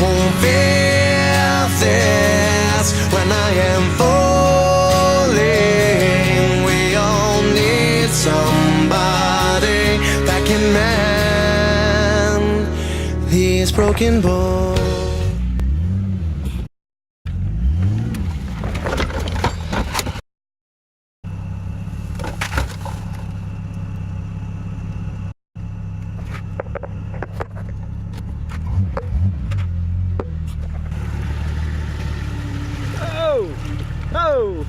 won't feel this when I am falling. We all need somebody that can mend these broken bones. Oh,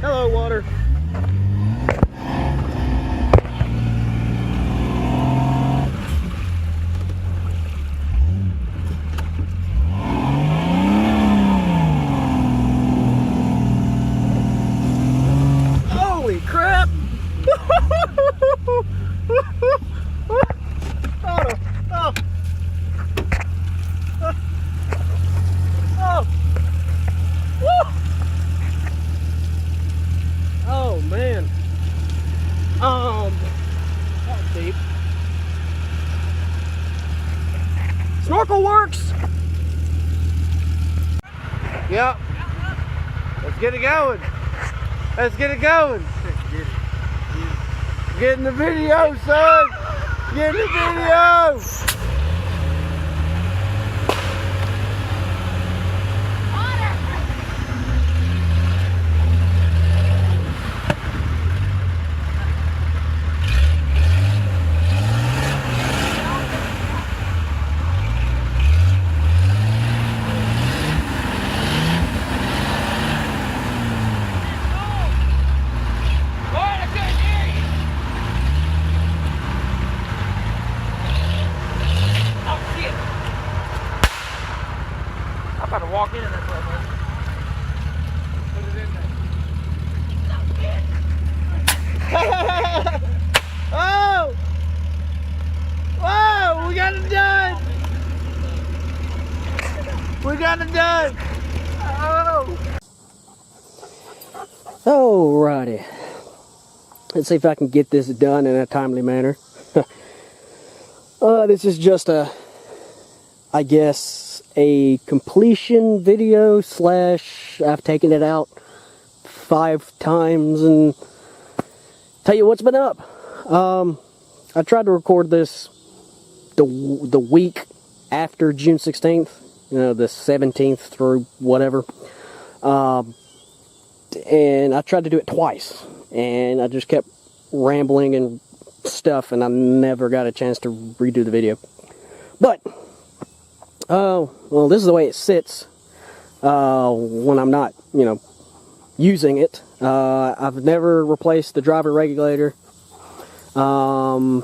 hello, water. Holy crap! Oh man. That was deep. Snorkel works. Yep. Let's get it going. Let's get it going. Get in the video, son. Get in the video. I'm about to walk into that for a minute. Put it in there. Oh! Whoa! We got it done! We got it done! Oh! Alrighty. Let's see if I can get this done in a timely manner. This is just I guess a completion video slash I've taken it out 5 times and tell you what's been up. I tried to record this the week after June 16th, you know, the 17th through whatever, and I tried to do it twice, and I just kept rambling and stuff, and I never got a chance to redo the video. But well, this is the way it sits when I'm not, you know, using it. I've never replaced the driver regulator, so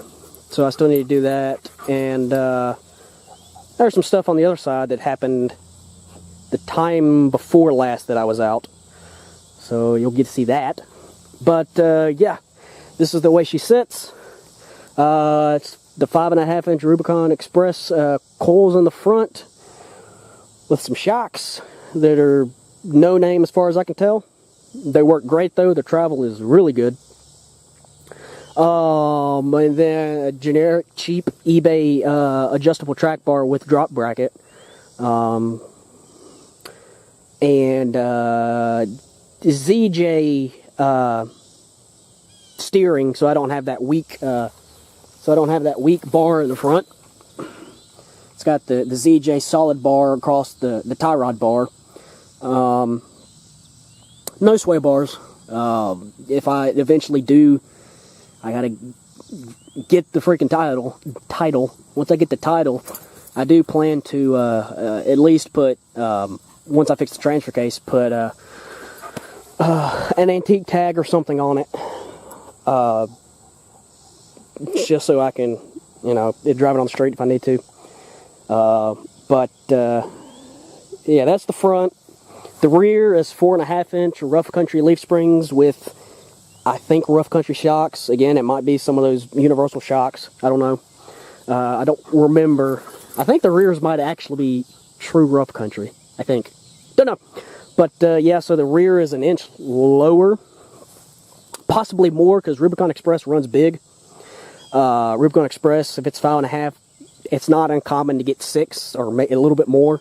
I still need to do that. And there's some stuff on the other side that happened the time before last that I was out, so you'll get to see that. But yeah, this is the way she sits. It's the 5.5-inch Rubicon Express coils in the front with some shocks that are no name as far as I can tell. They work great though. The travel is really good. And then a generic cheap eBay adjustable track bar with drop bracket. And ZJ steering, so I don't have that weak bar in the front. It's got the ZJ solid bar across the tie rod bar. No sway bars. If I eventually do, I gotta get the freaking title. Once I get the title, I do plan to at least put, once I fix the transfer case, put an antique tag or something on it. Just so I can, you know, drive it on the street if I need to. But yeah, that's the front. The rear is 4.5-inch rough country leaf springs with, I think, rough country shocks. Again, it might be some of those universal shocks. I don't know. I don't remember. I think the rears might actually be true rough country. I think. Don't know. But yeah, so the rear is 1 inch lower. Possibly more because Rubicon Express runs big. Rubicon Express, if it's 5.5, it's not uncommon to get 6 or a little bit more.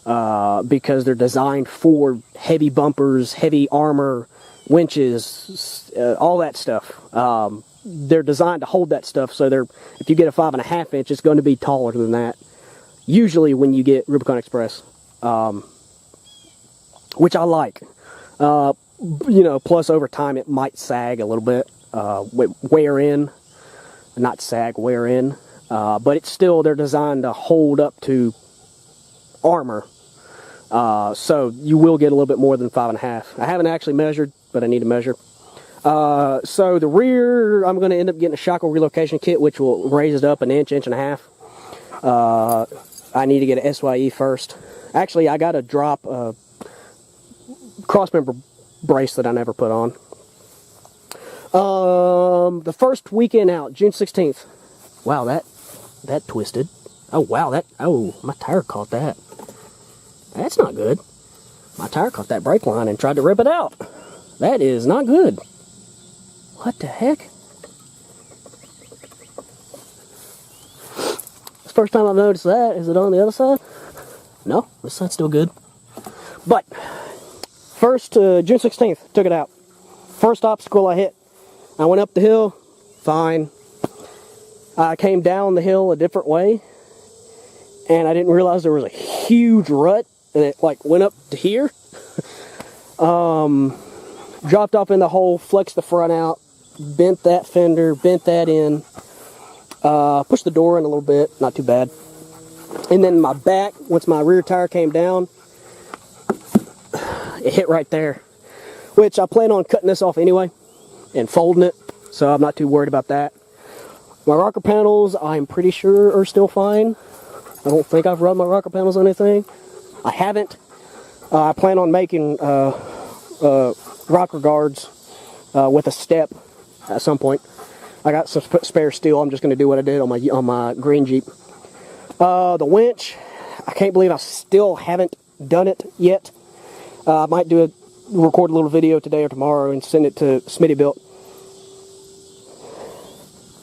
because they're designed for heavy bumpers, heavy armor, winches, all that stuff. They're designed to hold that stuff, so if you get a 5.5 inch, it's going to be taller than that. Usually when you get Rubicon Express, which I like. Plus over time it might sag a little bit, wear in, not sag, wear in. But it's still, they're designed to hold up to armor. So you will get a little bit more than 5.5. I haven't actually measured, but I need to measure. So the rear, I'm going to end up getting a shock relocation kit, which will raise it up an inch, inch and a half. I need to get an SYE first. Actually, I got to drop a crossmember brace that I never put on. The first weekend out, June 16th. Wow, that twisted. Oh, wow, my tire caught that. That's not good. My tire caught that brake line and tried to rip it out. That is not good. What the heck? It's the first time I've noticed that. Is it on the other side? No, this side's still good. But, first, June 16th, took it out. First obstacle I hit. I went up the hill, fine. I came down the hill a different way, and I didn't realize there was a huge rut, and it like went up to here. Dropped off in the hole, flexed the front out, bent that fender, bent that in, pushed the door in a little bit, not too bad. And then my back, once my rear tire came down, it hit right there, which I plan on cutting this off anyway and folding it, so I'm not too worried about that. My rocker panels, I'm pretty sure, are still fine. I don't think I've rubbed my rocker panels on anything. I haven't. I plan on making rocker guards with a step at some point. I got some spare steel. I'm just going to do what I did on my green Jeep. The winch, I can't believe I still haven't done it yet. I might record a little video today or tomorrow and send it to Smittybilt.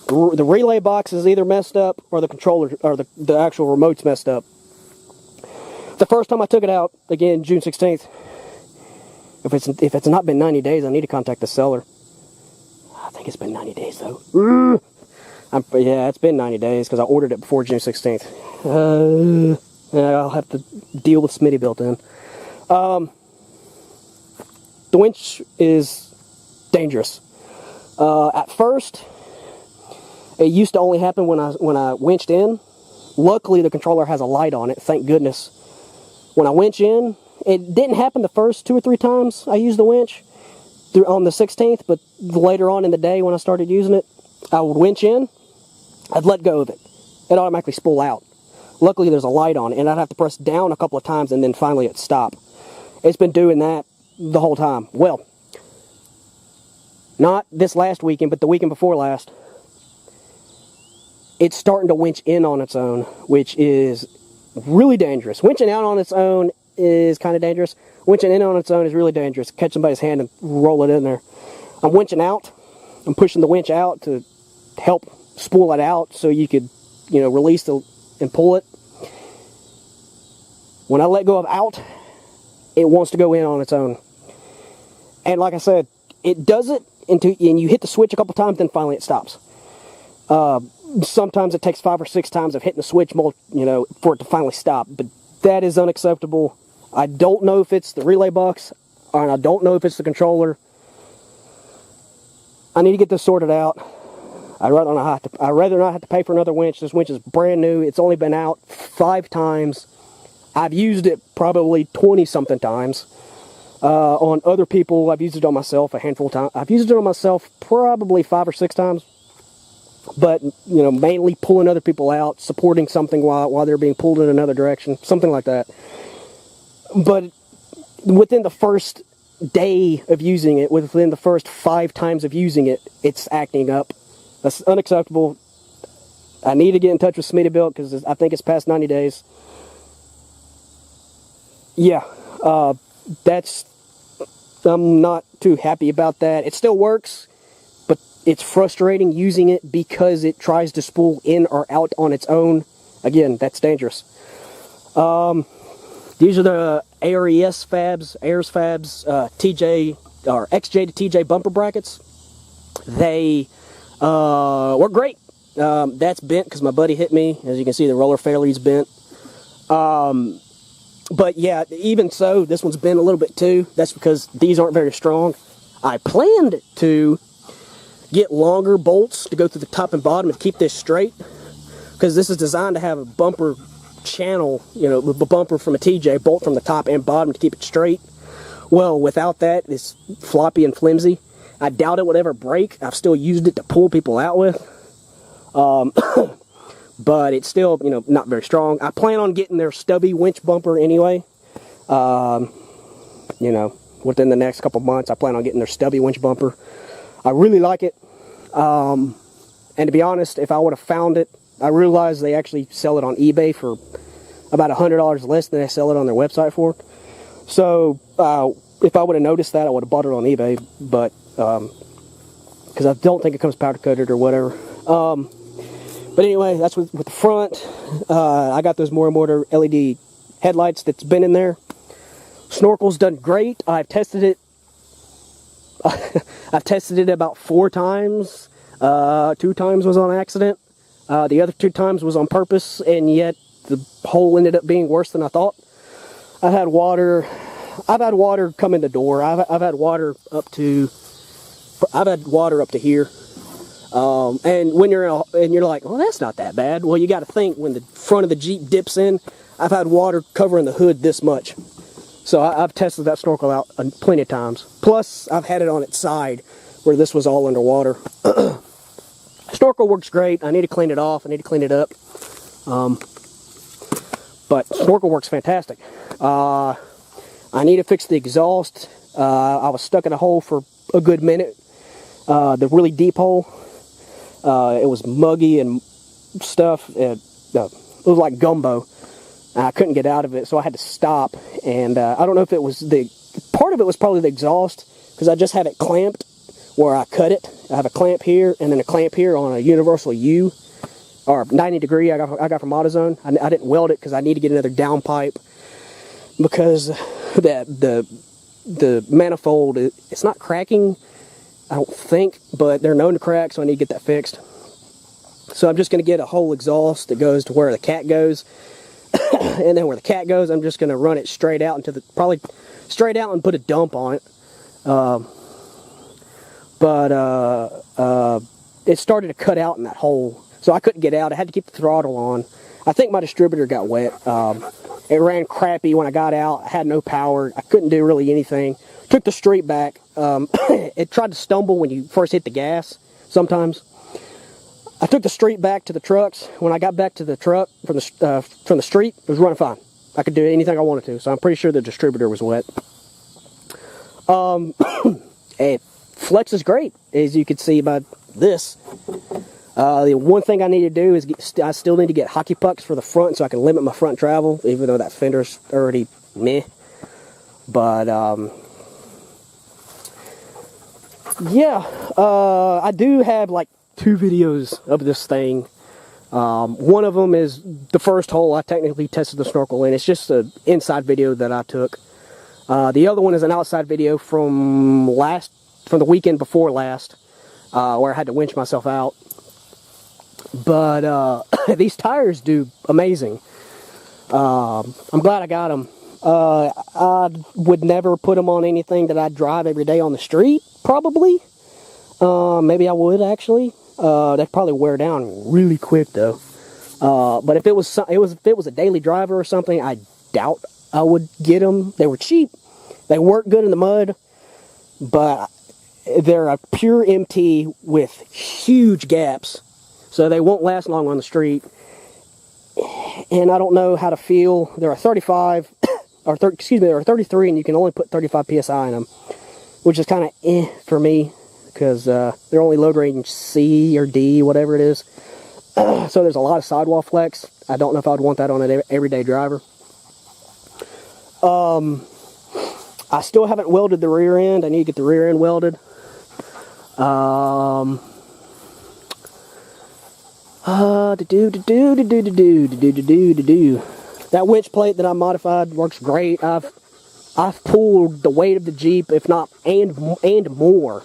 The relay box is either messed up or the controller or the actual remote's messed up. The first time I took it out, again, June 16th. If it's not been 90 days, I need to contact the seller. I think it's been 90 days though. Yeah, it's been 90 days because I ordered it before June 16th. I'll have to deal with Smittybilt then. The winch is dangerous. At first, it used to only happen when I winched in. Luckily, the controller has a light on it, thank goodness. When I winch in, it didn't happen the first 2 or 3 times I used the winch on the 16th, but later on in the day when I started using it, I would winch in, I'd let go of it. It automatically spool out. Luckily, there's a light on it, and I'd have to press down a couple of times, and then finally it'd stop. It's been doing that the whole time. Well, not this last weekend, but the weekend before last. It's starting to winch in on its own, which is really dangerous. Winching out on its own is kind of dangerous. Winching in on its own is really dangerous. Catch somebody's hand and roll it in there. I'm winching out. I'm pushing the winch out to help spool it out so you could, release and pull it. When I let go of out, it wants to go in on its own. And like I said, it does it, and you hit the switch a couple times, then finally it stops. Sometimes it takes 5 or 6 times of hitting the switch, for it to finally stop. But that is unacceptable. I don't know if it's the relay box, and I don't know if it's the controller. I need to get this sorted out. I'd rather not have to pay for another winch. This winch is brand new. It's only been out 5 times. I've used it probably 20-something times. On other people, I've used it on myself a handful of times. I've used it on myself probably 5 or 6 times. But, mainly pulling other people out, supporting something while they're being pulled in another direction, something like that. But within the first day of using it, within the first 5 times of using it, it's acting up. That's unacceptable. I need to get in touch with Smittybilt because I think it's past 90 days. Yeah, I'm not too happy about that. It still works. It's frustrating using it because it tries to spool in or out on its own. Again, that's dangerous. These are the ARES Fabs, TJ, or XJ to TJ bumper brackets. They work great. That's bent because my buddy hit me. As you can see, the roller fairlead's bent. But yeah, even so, this one's bent a little bit too. That's because these aren't very strong. I planned to get longer bolts to go through the top and bottom and keep this straight, because this is designed to have a bumper channel, you know, the bumper from a TJ, bolt from the top and bottom to keep it straight. Well, without that, it's floppy and flimsy. I doubt it would ever break. I've still used it to pull people out with. But it's still, you know, not very strong. I plan on getting their stubby winch bumper anyway. You know, within the next couple months, I plan on getting their stubby winch bumper. I really like it. And to be honest, if I would have found it, I realized they actually sell it on eBay for about $100 less than they sell it on their website for. So, if I would have noticed that, I would have bought it on eBay. But, because I don't think it comes powder coated or whatever. But anyway, that's with the front. I got those Morimoto LED headlights that's been in there. Snorkel's done great. I've tested it. I've tested it about 4 times. 2 times was on accident. The other 2 times was on purpose, and yet the hole ended up being worse than I thought. I've had water come in the door. I've had water up to here. And when you're like, well, that's not that bad. Well, you got to think, when the front of the Jeep dips in, I've had water covering the hood this much. So I've tested that snorkel out plenty of times. Plus, I've had it on its side where this was all underwater. Snorkel works great. I need to clean it off. I need to clean it up. But snorkel works fantastic. I need to fix the exhaust. I was stuck in a hole for a good minute. The really deep hole. It was muggy and stuff. It was like gumbo. I couldn't get out of it, so I had to stop. And I don't know if it was part of it was probably the exhaust, because I just have it clamped where I cut it. I have a clamp here and then a clamp here on a universal U, or 90 degree I got from AutoZone. I didn't weld it because I need to get another downpipe, because the manifold, it's not cracking, I don't think, but they're known to crack, so I need to get that fixed. So I'm just going to get a whole exhaust that goes to where the cat goes. And then where the cat goes, I'm just going to run it straight out probably straight out and put a dump on it. But it started to cut out in that hole, so I couldn't get out. I had to keep the throttle on. I think my distributor got wet. It ran crappy when I got out. I had no power. I couldn't do really anything. Took the street back. It tried to stumble when you first hit the gas sometimes. I took the street back to the trucks. When I got back to the truck from the street, it was running fine. I could do anything I wanted to, so I'm pretty sure the distributor was wet. It flexes great, as you can see by this. The one thing I need to do is I still need to get hockey pucks for the front so I can limit my front travel, even though that fender's already meh. But yeah, I do have like 2 videos of this thing. One of them is the first hole I technically tested the snorkel in. It's just an inside video that I took. The other one is an outside video from the weekend before last, where I had to winch myself out. But these tires do amazing. I'm glad I got them. I would never put them on anything that I drive every day on the street, probably. Maybe I would, actually. They'd probably wear down really quick, though. But if it was a daily driver or something, I doubt I would get them. They were cheap. They work good in the mud, but they're a pure MT with huge gaps, so they won't last long on the street. And I don't know how to feel. They're a 35, they're a 33, and you can only put 35 PSI in them, which is kind of for me, because they're only load range C or D, whatever it is. So there's a lot of sidewall flex. I don't know if I'd want that on an everyday driver. I still haven't welded the rear end. I need to get the rear end welded. That winch plate that I modified works great. I've pulled the weight of the Jeep, if not, and more.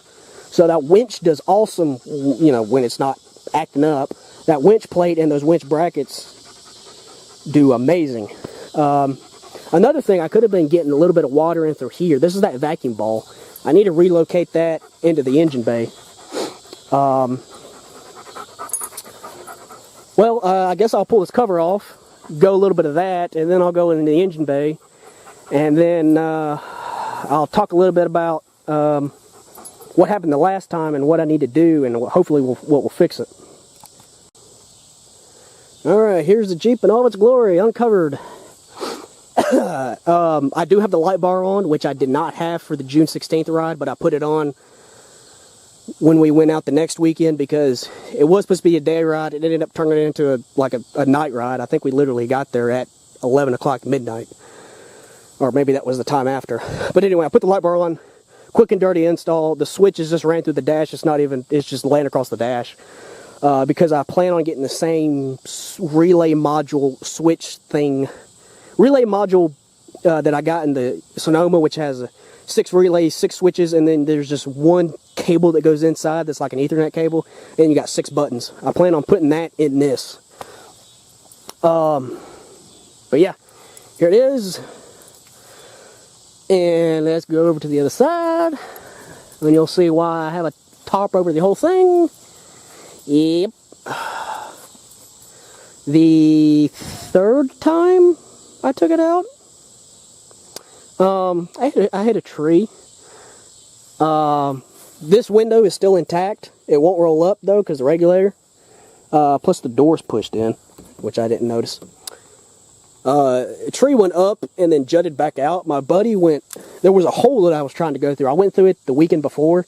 So that winch does awesome, you know, when it's not acting up. That winch plate and those winch brackets do amazing. Another thing, I could have been getting a little bit of water in through here. This is that vacuum ball. I need to relocate that into the engine bay. I guess I'll pull this cover off, go a little bit of that, and then I'll go into the engine bay. And then I'll talk a little bit about what happened the last time and what I need to do, and hopefully what will fix it. Alright, here's the Jeep in all its glory, uncovered. I do have the light bar on, which I did not have for the June 16th ride, but I put it on when we went out the next weekend because it was supposed to be a day ride. It ended up turning into a night ride. I think we literally got there at 11 o'clock midnight. Or maybe that was the time after. But anyway, I put the light bar on, quick and dirty install. The switches just ran through the dash. It's just laying across the dash. Because I plan on getting the same relay module switch thing. Relay module that I got in the Sonoma, which has 6 relays, 6 switches, and then there's just one cable that goes inside that's like an Ethernet cable, and you got 6 buttons. I plan on putting that in this. But yeah, here it is. And let's go over to the other side, and you'll see why I have a tarp over the whole thing. Yep. The third time I took it out, I hit a tree. This window is still intact. It won't roll up though because the regulator. Plus the door's pushed in, which I didn't notice. A tree went up and then jutted back out. My buddy there was a hole that I was trying to go through. I went through it the weekend before.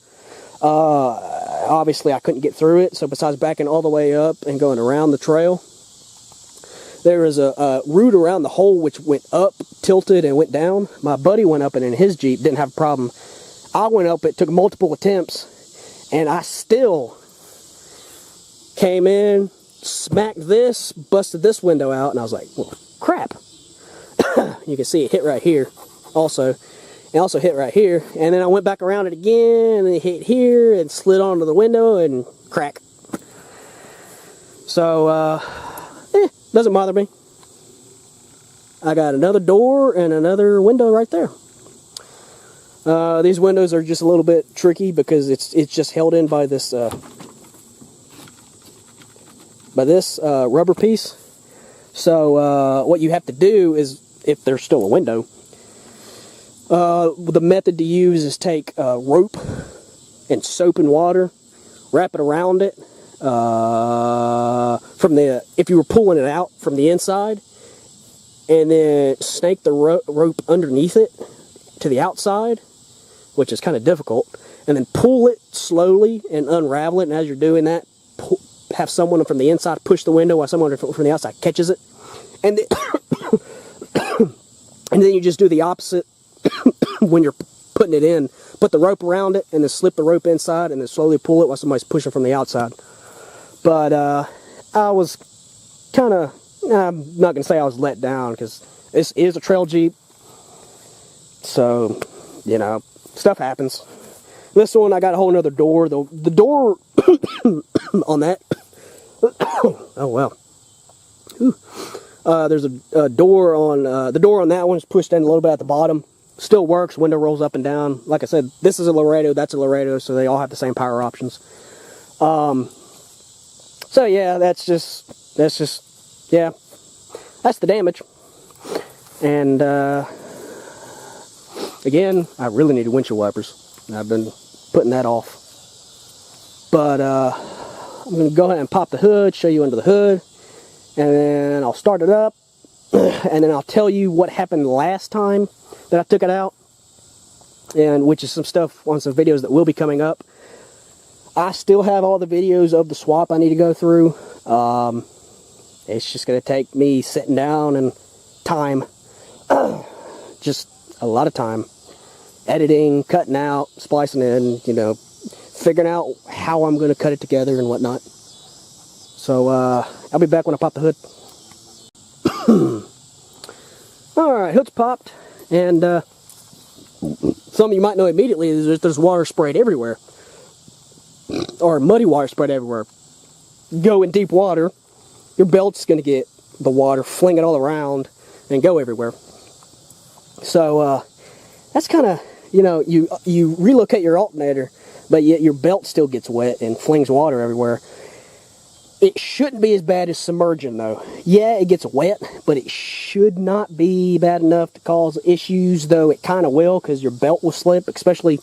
Obviously I couldn't get through it, so besides backing all the way up and going around the trail, there was a route around the hole which went up, tilted, and went down. My buddy went up and in his Jeep didn't have a problem. I went up, it took multiple attempts, and I still came in, smacked this, busted this window out, and I was like, well, crap. You can see it hit right here also. It also hit right here, and then I went back around it again, and it hit here, and slid onto the window, and crack. So, doesn't bother me. I got another door and another window right there. These windows are just a little bit tricky because it's just held in by this rubber piece. So what you have to do is, if there's still a window, the method to use is take rope and soap and water, wrap it around it if you were pulling it out from the inside, and then snake the rope underneath it to the outside, which is kind of difficult, and then pull it slowly and unravel it, and as you're doing that, have someone from the inside push the window while someone from the outside catches it, and and then you just do the opposite when you're putting it in. Put the rope around it, and then slip the rope inside, and then slowly pull it while somebody's pushing from the outside. But I was kind of, I'm not going to say I was let down, because this is a trail Jeep. So, you know, stuff happens. This one, I got a whole nother door. The door on that, oh well. There's a door on, the door on that one's pushed in a little bit at the bottom. Still works, window rolls up and down. Like I said, this is a Laredo, that's a Laredo, so they all have the same power options. So yeah, that's just, yeah, that's the damage. And, again, I really need windshield wipers. I've been putting that off. But, I'm going to go ahead and pop the hood, show you under the hood, and then I'll start it up, and then I'll tell you what happened last time that I took it out, and which is some stuff on some videos that will be coming up. I still have all the videos of the swap I need to go through. It's just going to take me sitting down and time, just a lot of time, editing, cutting out, splicing in, you know, figuring out how I'm going to cut it together and whatnot. So I'll be back when I pop the hood. Alright, hood's popped, and some of you might know immediately is there's water sprayed everywhere. Or muddy water sprayed everywhere. Go in deep water, your belt's going to get the water, fling it all around, and go everywhere. So, that's kind of, you know, you relocate your alternator, but yet your belt still gets wet and flings water everywhere. It shouldn't be as bad as submerging, though. Yeah, it gets wet, but it should not be bad enough to cause issues, though it kind of will, because your belt will slip, especially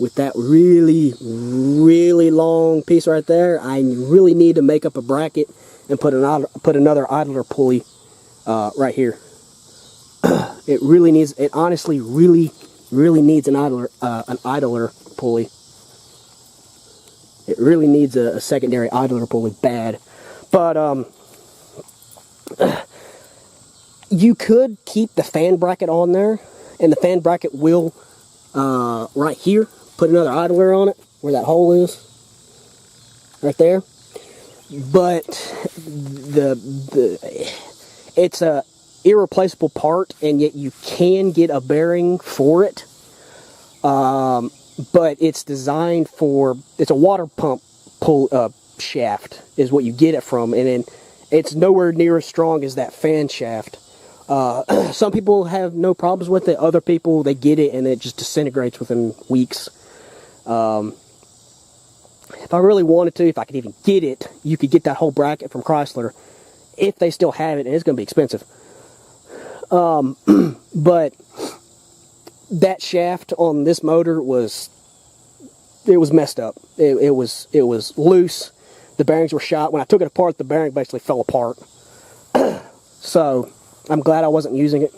with that really, really long piece right there. I really need to make up a bracket and put another idler pulley right here. It really needs, it honestly really needs an idler pulley. It really needs a secondary idler pulley bad. But you could keep the fan bracket on there, and the fan bracket will right here put another idler on it where that hole is, right there. But it's a irreplaceable part, and yet you can get a bearing for it. But it's designed for, it's a water pump pull shaft is what you get it from, and then it's nowhere near as strong as that fan shaft. Some people have no problems with it. Other people, they get it and it just disintegrates within weeks. If I really wanted to, if I could even get it, you could get that whole bracket from Chrysler if they still have it, and it's going to be expensive. But that shaft on this motor was messed up. It was loose. The bearings were shot. When I took it apart, the bearing basically fell apart. So I'm glad I wasn't using it.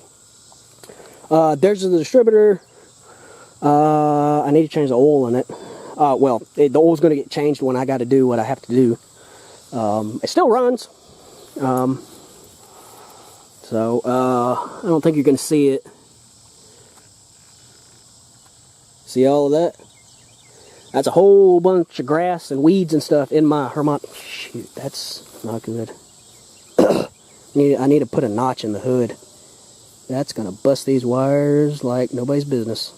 There's the distributor. I need to change the oil in it. Well, the oil's going to get changed when I got to do what I have to do. It still runs. So I don't think you're going to see it. See all of that? That's a whole bunch of grass and weeds and stuff in my Hermont. Shoot, that's not good. I need to put a notch in the hood. That's going to bust these wires like nobody's business.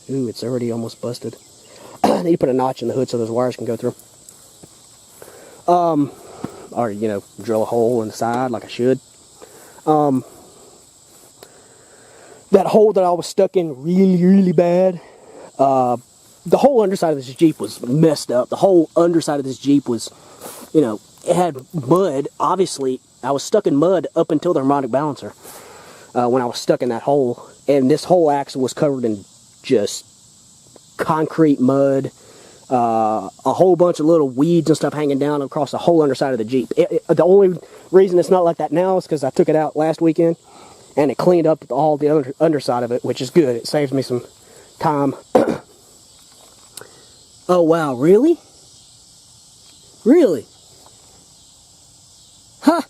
Ooh, it's already almost busted. I need to put a notch in the hood so those wires can go through. Or, you know, drill a hole in the side like I should. That hole that I was stuck in really bad. The whole underside of this Jeep was messed up. The whole underside of this Jeep was, you know, it had mud. Obviously, I was stuck in mud up until the harmonic balancer when I was stuck in that hole. And this whole axle was covered in just concrete mud, a whole bunch of little weeds and stuff hanging down across the whole underside of the Jeep. The only reason it's not like that now is because I took it out last weekend and it cleaned up all the underside of it, which is good. It saves me some time. Oh wow, really? Really? Huh.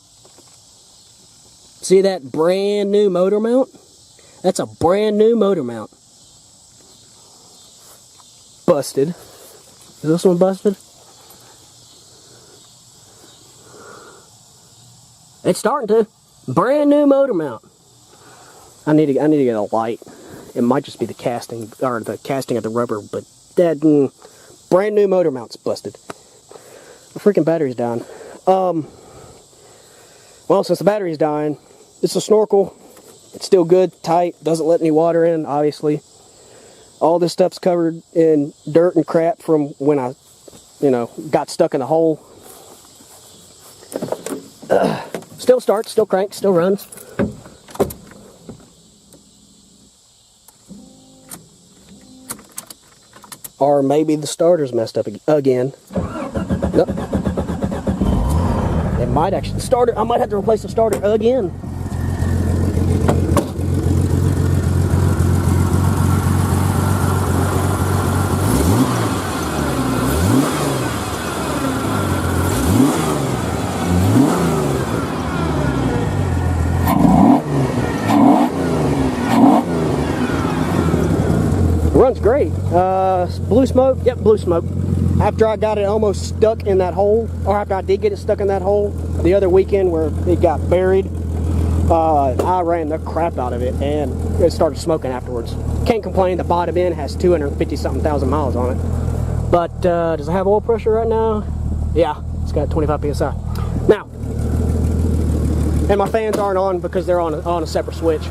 See that brand new motor mount? That's a brand new motor mount. Busted. Is this one busted? It's starting to. Brand new motor mount. I need to get a light. It might just be the casting or the casting of the rubber, but that brand new motor mount's busted. The freaking battery's dying. Well, since the battery's dying, it's a snorkel. It's still good, tight, doesn't let any water in, obviously. All this stuff's covered in dirt and crap from when I, you know, got stuck in the hole. Still starts, still cranks, still runs. Or maybe the starter's messed up again. Nope. It might actually, the starter, I might have to replace the starter again. Runs great. Blue smoke? Yep, blue smoke. After I got it almost stuck in that hole, or after I did get it stuck in that hole the other weekend where it got buried, I ran the crap out of it, and it started smoking afterwards. Can't complain. The bottom end has 250-something thousand miles on it. But does it have oil pressure right now? Yeah, it's got 25 psi. Now, and my fans aren't on because they're on a separate switch.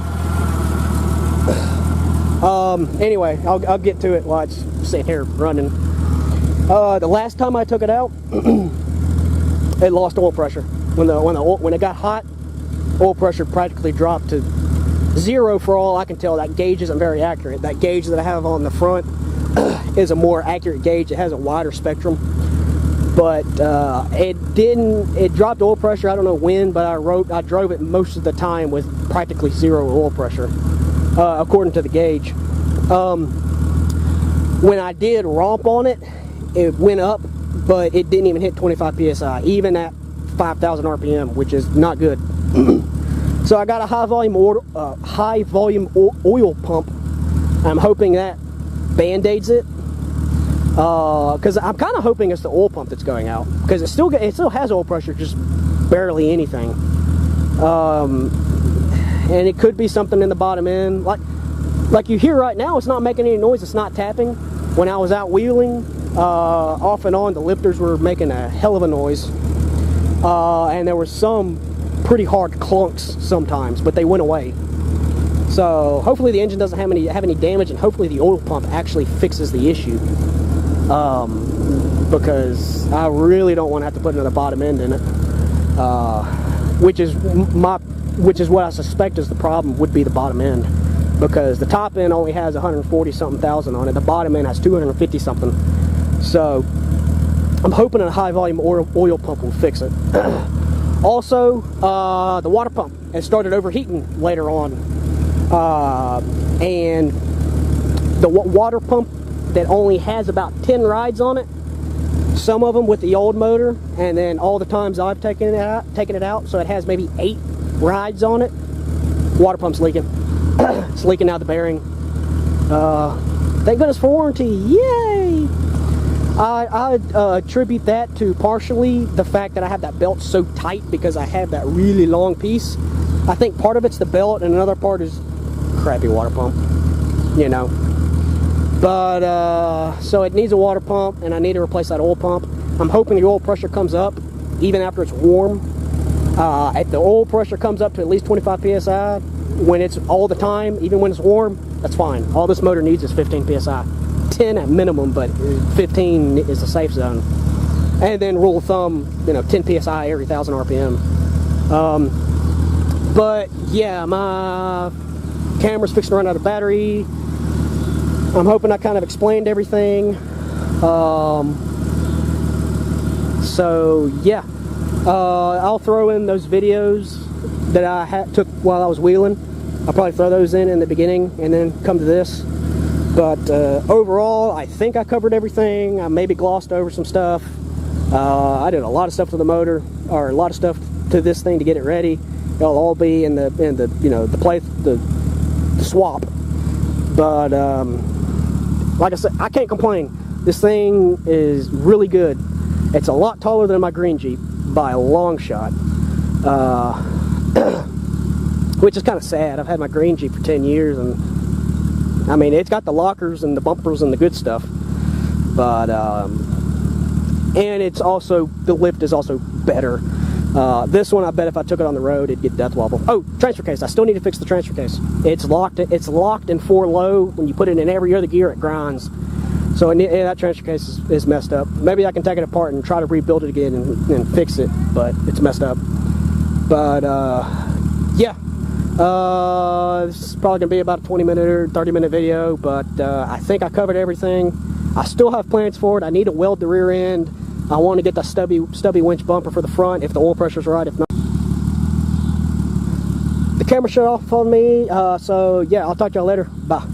Anyway, I'll get to it while it's sitting here running. The last time I took it out, it lost oil pressure. When it got hot, oil pressure practically dropped to 0 for all I can tell. That gauge isn't very accurate. That gauge that I have on the front is a more accurate gauge. It has a wider spectrum. But it dropped oil pressure. I don't know when, but I drove it most of the time with practically 0 oil pressure, according to the gauge. When I did romp on it, it went up, but it didn't even hit 25 psi, even at 5,000 RPM, which is not good. So I got a high volume oil pump. I'm hoping that band-aids it, because I'm kind of hoping it's the oil pump that's going out, because it still has oil pressure, just barely anything. And it could be something in the bottom end, like you hear right now. It's not making any noise. It's not tapping. When I was out wheeling, off and on, the lifters were making a hell of a noise, and there were some pretty hard clunks sometimes, but they went away. So hopefully the engine doesn't have any damage, and hopefully the oil pump actually fixes the issue, because I really don't want to have to put another bottom end in it, which is what I suspect is the problem, would be the bottom end, because the top end only has 140-something thousand on it. The bottom end has 250-something. So I'm hoping a high volume oil pump will fix it. Also, the water pump has started overheating later on, and the water pump that only has about 10 rides on it, some of them with the old motor, and then all the times I've taken it out, so it has maybe 8 rides on it. Water pump's leaking. It's leaking out the bearing. Thank goodness for warranty. Yay! I attribute that to partially the fact that I have that belt so tight, because I have that really long piece. I think part of it's the belt, and another part is crappy water pump, you know. But so it needs a water pump, and I need to replace that oil pump. I'm hoping the oil pressure comes up even after it's warm. If the oil pressure comes up to at least 25 psi when it's all the time, even when it's warm, that's fine. All this motor needs is 15 psi. 10 at minimum, but 15 is the safe zone. And then rule of thumb, 10 psi every 1,000 RPM. But yeah, my camera's fixing to run out of battery. I'm hoping I kind of explained everything. So yeah, I'll throw in those videos that I took while I was wheeling. I'll probably throw those in the beginning and then come to this. But overall, I think I covered everything. I maybe glossed over some stuff. I did a lot of stuff to the motor, or a lot of stuff to this thing to get it ready. It'll all be in the swap. But like I said, I can't complain. This thing is really good. It's a lot taller than my green Jeep by a long shot, which is kind of sad. I've had my green Jeep for 10 years, and I mean, it's got the lockers and the bumpers and the good stuff, but and it's also, the lift is also better. This one, I bet if I took it on the road, it'd get death wobble. Oh, transfer case. I still need to fix the transfer case. It's locked in 4 low. When you put it in every other gear, it grinds. So that transfer case is messed up. Maybe I can take it apart and try to rebuild it again and fix it, but it's messed up. But yeah, this is probably gonna be about a 20-minute or 30-minute video, but I think I covered everything. I still have plans for it. I need to weld the rear end. I want to get the stubby winch bumper for the front if the oil pressure's right. If not, the camera shut off on me. So yeah, I'll talk to y'all later. Bye.